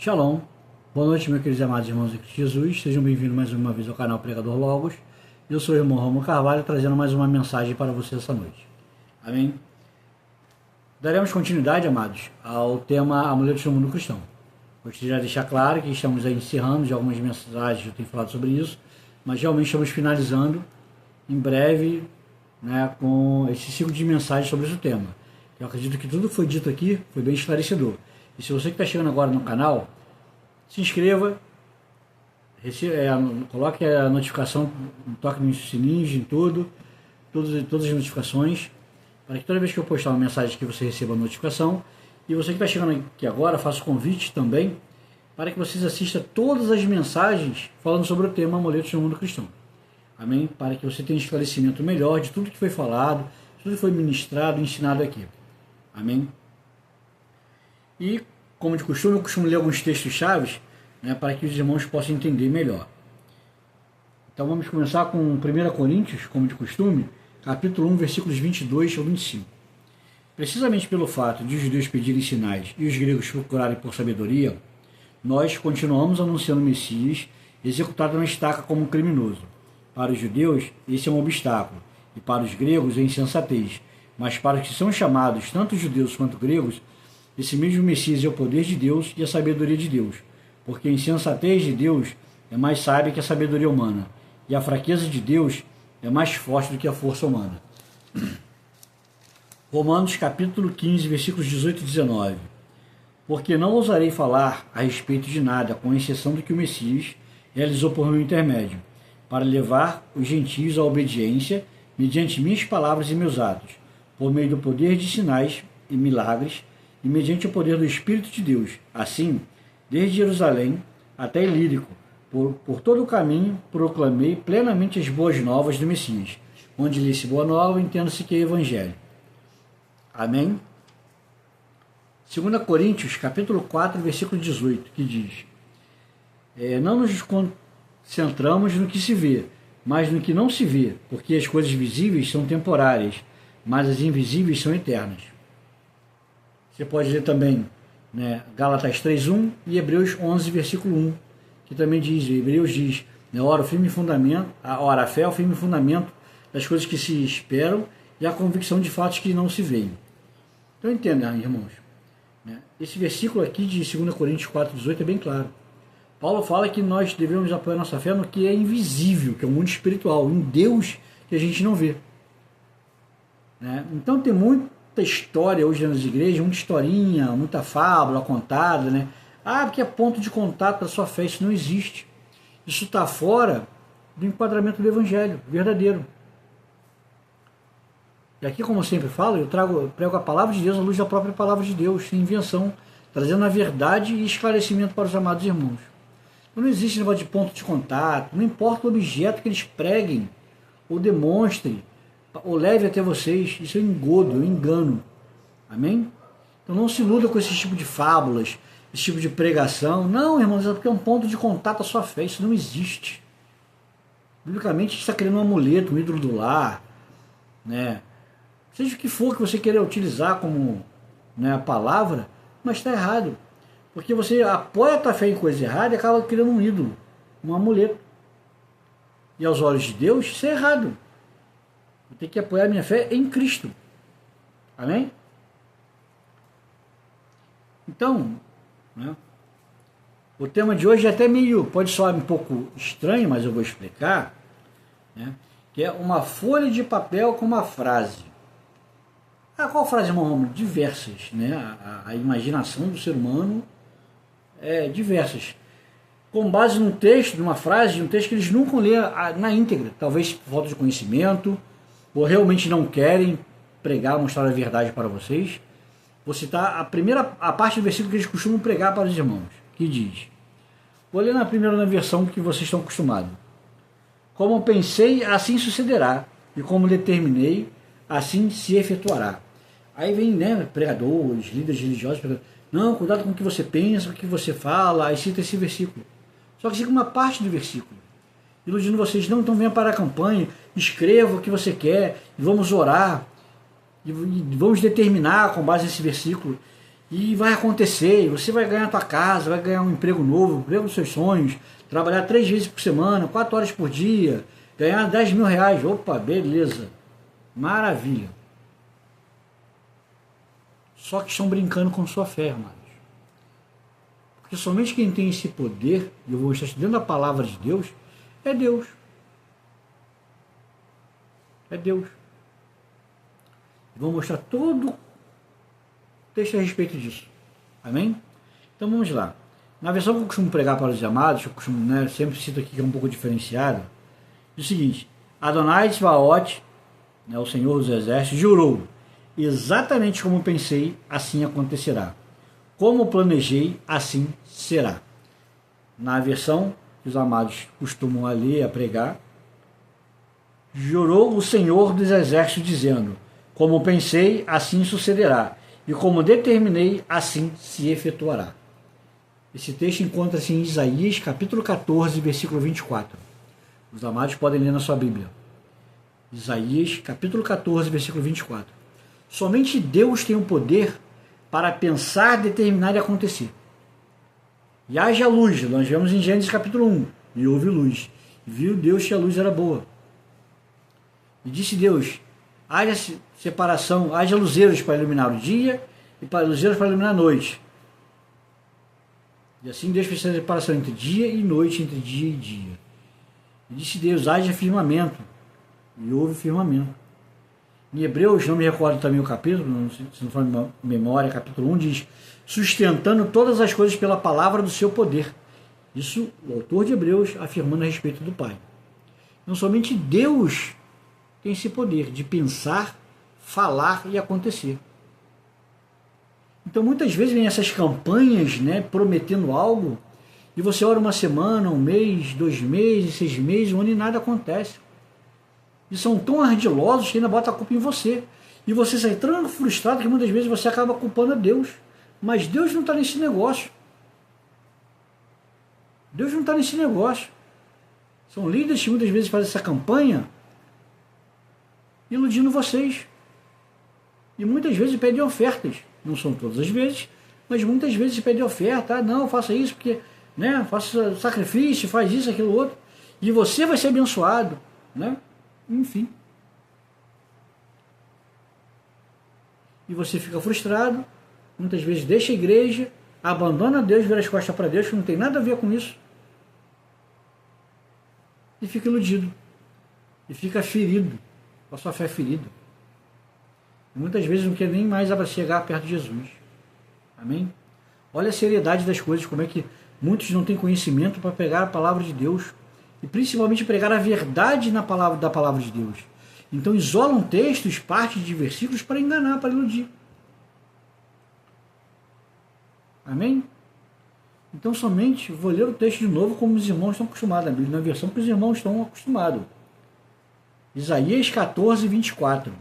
Shalom, boa noite, meus queridos e amados irmãos em Cristo Jesus, sejam bem-vindos mais uma vez ao canal Pregador Logos. Eu sou o irmão Romulo Carvalho, trazendo mais uma mensagem para você essa noite. Amém? Daremos continuidade, amados, ao tema Amuletos no Mundo Cristão. Gostaria de deixar claro que estamos aí encerrando, de algumas mensagens eu tenho falado sobre isso, mas realmente estamos finalizando em breve, né, com esse ciclo de mensagens sobre esse tema. Eu acredito que tudo que foi dito aqui foi bem esclarecedor. E se você que está chegando agora no canal, se inscreva, coloque a notificação, toque nos sininhos, em tudo, todas as notificações, para que toda vez que eu postar uma mensagem que você receba a notificação. E você que está chegando aqui agora, faço convite também para que vocês assistam todas as mensagens falando sobre o tema Amuletos no Mundo Cristão. Amém? Para que você tenha um esclarecimento melhor de tudo que foi falado, tudo que foi ministrado, ensinado aqui. Amém? E, como de costume, eu costumo ler alguns textos chaves, né, para que os irmãos possam entender melhor. Então vamos começar com 1 Coríntios, como de costume, capítulo 1, versículos 22 ao 25. Precisamente pelo fato de os judeus pedirem sinais e os gregos procurarem por sabedoria, nós continuamos anunciando o Messias, executado na estaca como um criminoso. Para os judeus, esse é um obstáculo, e para os gregos é insensatez. Mas para os que são chamados, tanto judeus quanto gregos, esse mesmo Messias é o poder de Deus e a sabedoria de Deus, porque a insensatez de Deus é mais sábia que a sabedoria humana, e a fraqueza de Deus é mais forte do que a força humana. Romanos capítulo 15, versículos 18 e 19. Porque não ousarei falar a respeito de nada, com exceção do que o Messias realizou por meu intermédio, para levar os gentios à obediência, mediante minhas palavras e meus atos, por meio do poder de sinais e milagres, e mediante o poder do Espírito de Deus. Assim, desde Jerusalém até Ilírico, por todo o caminho, proclamei plenamente as boas novas do Messias. Onde lê-se boa nova, entenda-se que é Evangelho. Amém? 2 Coríntios, capítulo 4, versículo 18, que diz: não nos concentramos no que se vê, mas no que não se vê, porque as coisas visíveis são temporárias, mas as invisíveis são eternas. Você pode ler também, né, Gálatas 3:1 e Hebreus 11, versículo 1, que também diz, Hebreus diz, ora a fé é o firme fundamento das coisas que se esperam e a convicção de fatos que não se veem. Então entenda, irmãos, né, esse versículo aqui de 2 Coríntios 4:18 é bem claro. Paulo fala que nós devemos apoiar nossa fé no que é invisível, que é o mundo espiritual, em Deus que a gente não vê. Né? Então tem muita história hoje nas igrejas, muita historinha, muita fábula contada, né? Porque é ponto de contato da sua fé. Isso não existe. Isso está fora do enquadramento do Evangelho verdadeiro. E aqui, como eu sempre falo, eu prego a palavra de Deus à luz da própria palavra de Deus, sem invenção, trazendo a verdade e esclarecimento para os amados irmãos. Não existe negócio de ponto de contato, não importa o objeto que eles preguem, ou demonstrem, ou leve até vocês, isso é engodo, é engano. Amém? Então não se iluda com esse tipo de fábulas, esse tipo de pregação. Não, irmãos, é porque é um ponto de contato à sua fé, isso não existe. Biblicamente, a gente está criando um amuleto, um ídolo do lar, né? Seja o que for que você queira utilizar como, né, a palavra, mas está errado. Porque você apoia a tua fé em coisa errada e acaba criando um ídolo, um amuleto. E aos olhos de Deus, isso é errado. Eu tenho que apoiar a minha fé em Cristo. Amém? Então, né, o tema de hoje é até pode soar um pouco estranho, mas eu vou explicar, né, que é uma folha de papel com uma frase. Qual frase, irmão Romulo? Diversas, né? A imaginação do ser humano é diversas. Com base num texto, numa frase, um texto que eles nunca lêem na íntegra, talvez por falta de conhecimento, ou realmente não querem pregar, mostrar a verdade para vocês. Vou citar a parte do versículo que eles costumam pregar para os irmãos, que diz, vou ler na versão que vocês estão acostumados. Como pensei, assim sucederá, e como determinei, assim se efetuará. Aí vem, né, pregadores, líderes religiosos, não, cuidado com o que você pensa, com o que você fala, aí cita esse versículo. Só que cita uma parte do versículo, iludindo vocês, não, então venha para a campanha, escreva o que você quer, e vamos orar, e vamos determinar com base nesse versículo. e vai acontecer, você vai ganhar a tua casa, vai ganhar um emprego novo, um emprego dos seus sonhos, trabalhar 3 vezes por semana, 4 horas por dia, ganhar 10 mil reais. Opa, beleza, maravilha. Só que estão brincando com sua fé, irmãos. Porque somente quem tem esse poder, e eu vou estar estudando a palavra de Deus, é Deus. É Deus. E vou mostrar todo o texto a respeito disso. Amém? Então vamos lá. Na versão que eu costumo pregar para os amados, eu costumo, sempre cito aqui que é um pouco diferenciada, diz o seguinte: Adonai Tzvaot, o Senhor dos Exércitos, jurou: exatamente como pensei, assim acontecerá. Como planejei, assim será. Na versão que os amados costumam ler, a pregar, jurou o Senhor dos Exércitos, dizendo: como pensei, assim sucederá, e como determinei, assim se efetuará. Esse texto encontra-se em Isaías, capítulo 14, versículo 24. Os amados podem ler na sua Bíblia. Isaías, capítulo 14, versículo 24. Somente Deus tem o poder para pensar, determinar e acontecer. E haja luz, nós vemos em Gênesis capítulo 1, e houve luz. E viu Deus que a luz era boa. E disse Deus: haja separação, haja luzeiros para iluminar o dia e para luzeiros para iluminar a noite. E assim Deus fez a separação entre dia e noite, entre dia e dia. E disse Deus: haja firmamento. E houve firmamento. Em Hebreus, não me recordo também o capítulo, se não for memória, capítulo 1, diz: sustentando todas as coisas pela palavra do seu poder. Isso o autor de Hebreus afirmando a respeito do Pai. Não somente Deus tem esse poder de pensar, falar e acontecer. Então muitas vezes vem essas campanhas, prometendo algo, e você ora uma semana, um mês, 2 meses, 6 meses, um ano e nada acontece. E são tão ardilosos que ainda botam a culpa em você. E você sai tão frustrado que muitas vezes você acaba culpando a Deus. Mas Deus não está nesse negócio. Deus não está nesse negócio. São líderes que muitas vezes fazem essa campanha iludindo vocês. E muitas vezes pedem ofertas. Não são todas as vezes, mas muitas vezes pedem oferta. Não, faça isso porque, faça sacrifício, faz isso, aquilo, outro. E você vai ser abençoado, Enfim. E você fica frustrado, muitas vezes deixa a igreja, abandona Deus, vira as costas para Deus, que não tem nada a ver com isso. E fica iludido. E fica ferido, com a sua fé ferida. E muitas vezes não quer nem mais chegar perto de Jesus. Amém? Olha a seriedade das coisas, como é que muitos não têm conhecimento para pegar a palavra de Deus. E principalmente pregar a verdade da palavra de Deus. Então isolam textos, partes de versículos para enganar, para iludir. Amém? Então somente vou ler o texto de novo como os irmãos estão acostumados, na versão que os irmãos estão acostumados. Isaías 14, 24.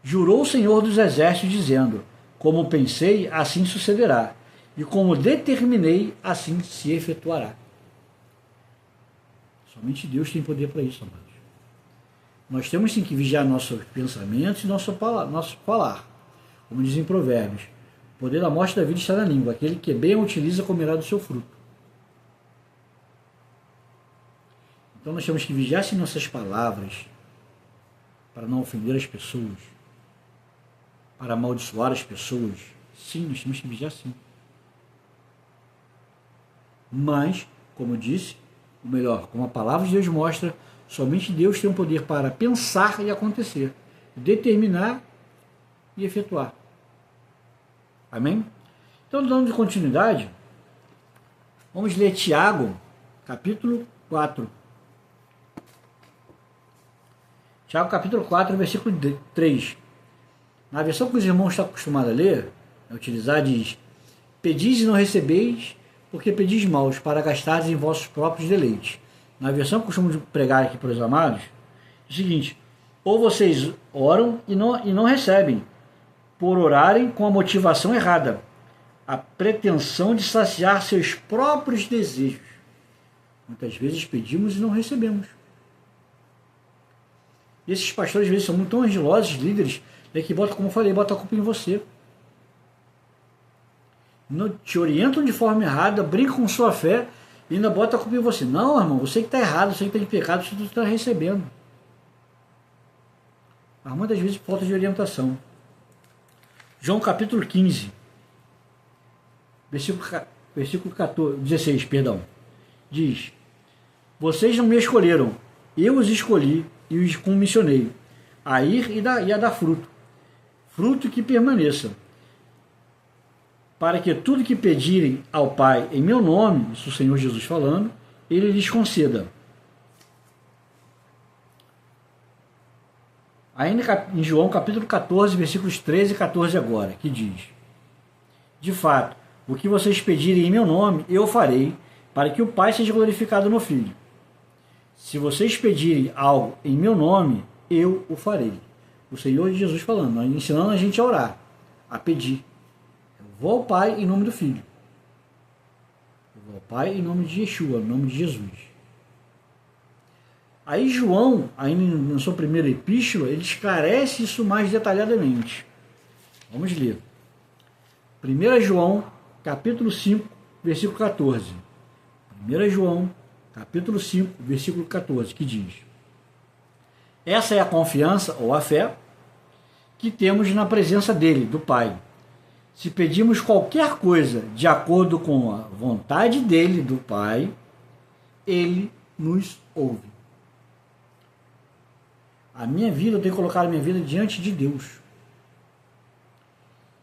Jurou o Senhor dos Exércitos, dizendo: como pensei, assim sucederá, e como determinei, assim se efetuará. Somente Deus tem poder para isso, amados. Nós temos sim que vigiar nossos pensamentos e nosso falar. Como dizem Provérbios: o poder da morte e da vida está na língua. Aquele que bem a utiliza comerá do seu fruto. Então nós temos que vigiar sim nossas palavras, para não ofender as pessoas, para amaldiçoar as pessoas. Sim, nós temos que vigiar sim. Mas, como eu disse, ou melhor, como a palavra de Deus mostra, somente Deus tem o poder para pensar e acontecer, determinar e efetuar. Amém? Então, dando continuidade, vamos ler Tiago, capítulo 4. Tiago, capítulo 4, versículo 3. Na versão que os irmãos estão acostumados a ler, utilizar, diz: pedis e não recebeis, porque pedis maus, para gastardes em vossos próprios deleites. Na versão que eu costumo pregar aqui para os amados, é o seguinte: ou vocês oram e não recebem, por orarem com a motivação errada, a pretensão de saciar seus próprios desejos. Muitas vezes pedimos e não recebemos. E esses pastores às vezes são muito tão ardilosos, líderes, que botam, como eu falei, botam a culpa em você. não te orientam de forma errada, brincam com sua fé e ainda bota a culpa em você. Não, irmão, você que está errado, você que está em pecado, você está recebendo. Mas muitas vezes falta de orientação. João capítulo 15, versículo 14, 16, perdão, diz: vocês não me escolheram, eu os escolhi e os comissionei a ir e a dar fruto, fruto que permaneça, para que tudo que pedirem ao Pai em meu nome, isso o Senhor Jesus falando, Ele lhes conceda. Ainda em João capítulo 14, versículos 13 e 14 agora, que diz: de fato, o que vocês pedirem em meu nome, eu farei, para que o Pai seja glorificado no Filho. Se vocês pedirem algo em meu nome, eu o farei. O Senhor Jesus falando, ensinando a gente a orar, a pedir. Eu vou ao Pai em nome do Filho. Eu vou ao Pai em nome de Yeshua, em nome de Jesus. Aí João, ainda na sua primeira epístola, ele esclarece isso mais detalhadamente. Vamos ler. 1 João, capítulo 5, versículo 14. 1 João, capítulo 5, versículo 14, que diz: essa é a confiança, ou a fé, que temos na presença dele, do Pai. Se pedimos qualquer coisa de acordo com a vontade dele, do Pai, ele nos ouve. A minha vida, eu tenho que colocar a minha vida diante de Deus.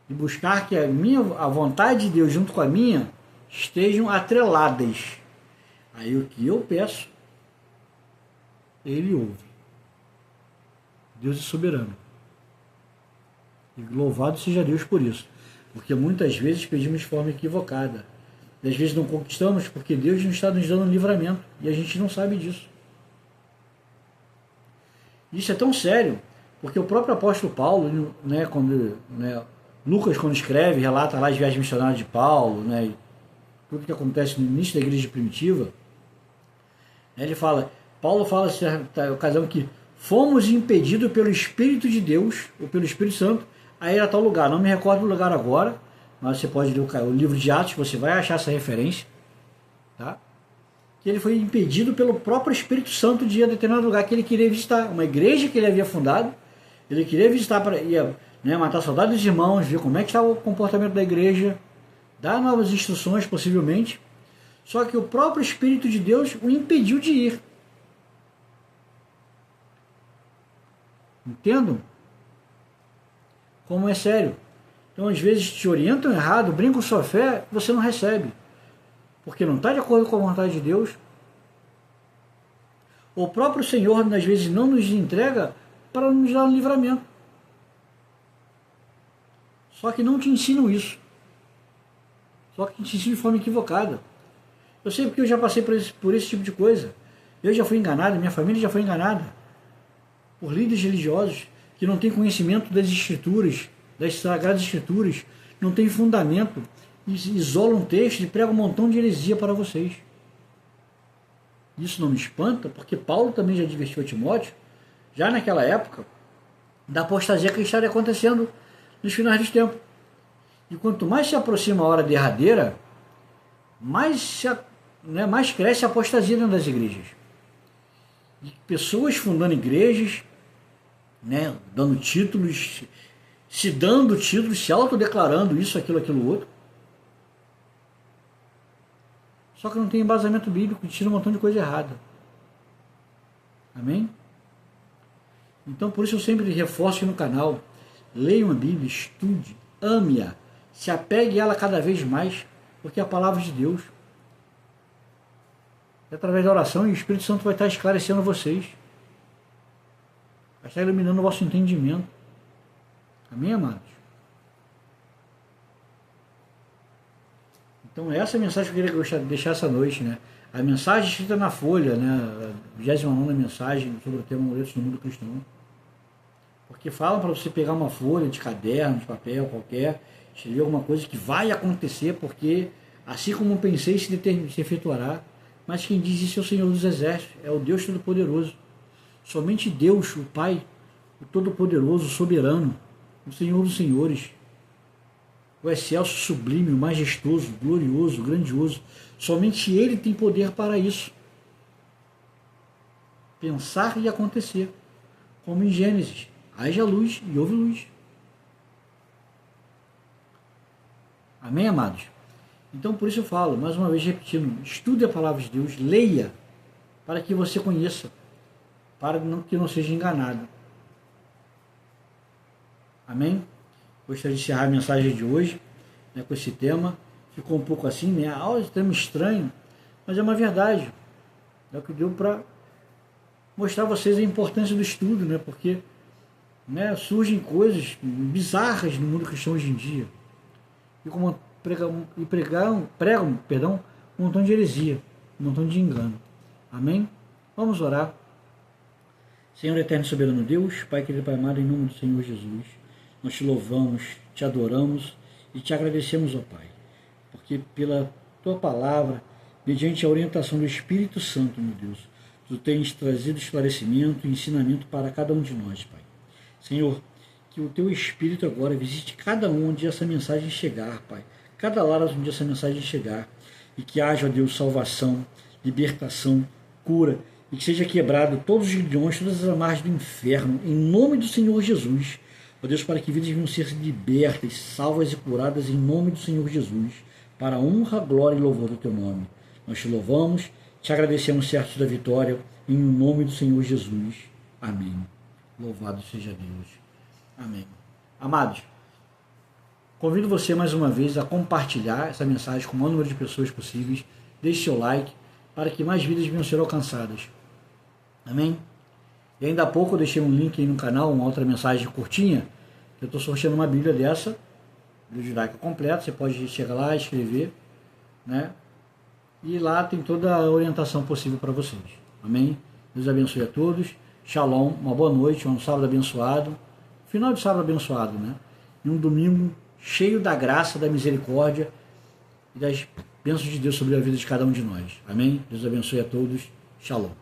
E buscar que a vontade de Deus junto com a minha estejam atreladas. Aí o que eu peço, Ele ouve. Deus é soberano. E louvado seja Deus por isso. Porque muitas vezes pedimos de forma equivocada. E às vezes não conquistamos porque Deus não está nos dando um livramento. E a gente não sabe disso. Isso é tão sério, porque o próprio apóstolo Paulo, né, Lucas, quando escreve, relata lá as viagens missionárias de Paulo, né, tudo que acontece no início da igreja primitiva, ele fala, Paulo fala em certa ocasião que fomos impedidos pelo Espírito de Deus, ou pelo Espírito Santo, a ir a tal lugar. Não me recordo do lugar agora, mas você pode ler o livro de Atos, você vai achar essa referência, tá? Que ele foi impedido pelo próprio Espírito Santo de ir a determinado lugar que ele queria visitar, uma igreja que ele havia fundado, ele queria visitar para ir, né, matar a saudade dos irmãos, ver como é que estava o comportamento da igreja, dar novas instruções possivelmente, só que o próprio Espírito de Deus o impediu de ir. Entendam? Como é sério. Então às vezes te orientam errado, brincam com sua fé, você não recebe. Porque não está de acordo com a vontade de Deus. O próprio Senhor, às vezes, não nos entrega para nos dar um livramento. Só que não te ensinam isso. Só que te ensinam de forma equivocada. Eu sei porque eu já passei por esse tipo de coisa. Eu já fui enganado, minha família já foi enganada por líderes religiosos que não têm conhecimento das Escrituras, das Sagradas Escrituras, não têm fundamento, isolam um texto e pregam um montão de heresia para vocês. Isso não me espanta, porque Paulo também já advertiu a Timóteo, já naquela época, da apostasia que estaria acontecendo nos finais dos tempos. E quanto mais se aproxima a hora derradeira, mais cresce a apostasia dentro das igrejas. E pessoas fundando igrejas, né, dando títulos, se autodeclarando isso, aquilo, outro. Só que não tem embasamento bíblico, tira um montão de coisa errada. Amém? Então, por isso eu sempre reforço aqui no canal, leia uma Bíblia, estude, ame-a, se apegue a ela cada vez mais, porque é a palavra de Deus. E através da oração, o Espírito Santo vai estar esclarecendo vocês. Vai estar iluminando o vosso entendimento. Amém, amados? Então, essa é a mensagem que eu queria deixar essa noite, né? A mensagem escrita na folha, né? A 29ª mensagem sobre o tema Amuletos no Mundo Cristão. Porque falam para você pegar uma folha de caderno, de papel qualquer, escrever alguma coisa que vai acontecer, porque assim como pensei, se efetuará. Mas quem diz isso é o Senhor dos Exércitos, é o Deus Todo-Poderoso. Somente Deus, o Pai, o Todo-Poderoso, o Soberano, o Senhor dos Senhores. o excelso, sublime, o majestoso, glorioso, grandioso. Somente Ele tem poder para isso. Pensar e acontecer. Como em Gênesis, haja luz e houve luz. Amém, amados? Então, por isso eu falo, mais uma vez repetindo, estude a palavra de Deus, leia, para que você conheça, para que não seja enganado. Amém? Gostaria de encerrar a mensagem de hoje, né, com esse tema. Ficou um pouco assim, né? Um tema estranho, mas é uma verdade. É o que deu para mostrar a vocês a importância do estudo, né? Porque, né, surgem coisas bizarras no mundo cristão hoje em dia. E como pregam, um montão de heresia, um montão de engano. Amém? Vamos orar. Senhor eterno e soberano Deus, Pai querido, Pai amado, em nome do Senhor Jesus, nós te louvamos, te adoramos e te agradecemos, ó Pai, porque pela tua palavra, mediante a orientação do Espírito Santo, meu Deus, tu tens trazido esclarecimento e ensinamento para cada um de nós, Pai. Senhor, que o teu Espírito agora visite cada um onde essa mensagem chegar, Pai. Cada lar onde essa mensagem chegar. E que haja, ó Deus, salvação, libertação, cura. E que seja quebrado todos os grilhões, todas as amarras do inferno, em nome do Senhor Jesus. Ó Deus, para que vidas venham ser libertas, salvas e curadas em nome do Senhor Jesus. Para a honra, glória e louvor do teu nome. Nós te louvamos, te agradecemos certos da vitória, em nome do Senhor Jesus. Amém. Louvado seja Deus. Amém. Amados, convido você mais uma vez a compartilhar essa mensagem com o maior número de pessoas possíveis. Deixe seu like para que mais vidas venham ser alcançadas. Amém? E ainda há pouco eu deixei um link aí no canal, uma outra mensagem curtinha, que eu estou sorteando uma Bíblia dessa, Bíblia judaica completa. Você pode chegar lá, escrever, né? E lá tem toda a orientação possível para vocês. Amém? Deus abençoe a todos. Shalom, uma boa noite, um sábado abençoado. Final de sábado abençoado, né? E um domingo cheio da graça, da misericórdia e das bênçãos de Deus sobre a vida de cada um de nós. Amém? Deus abençoe a todos. Shalom.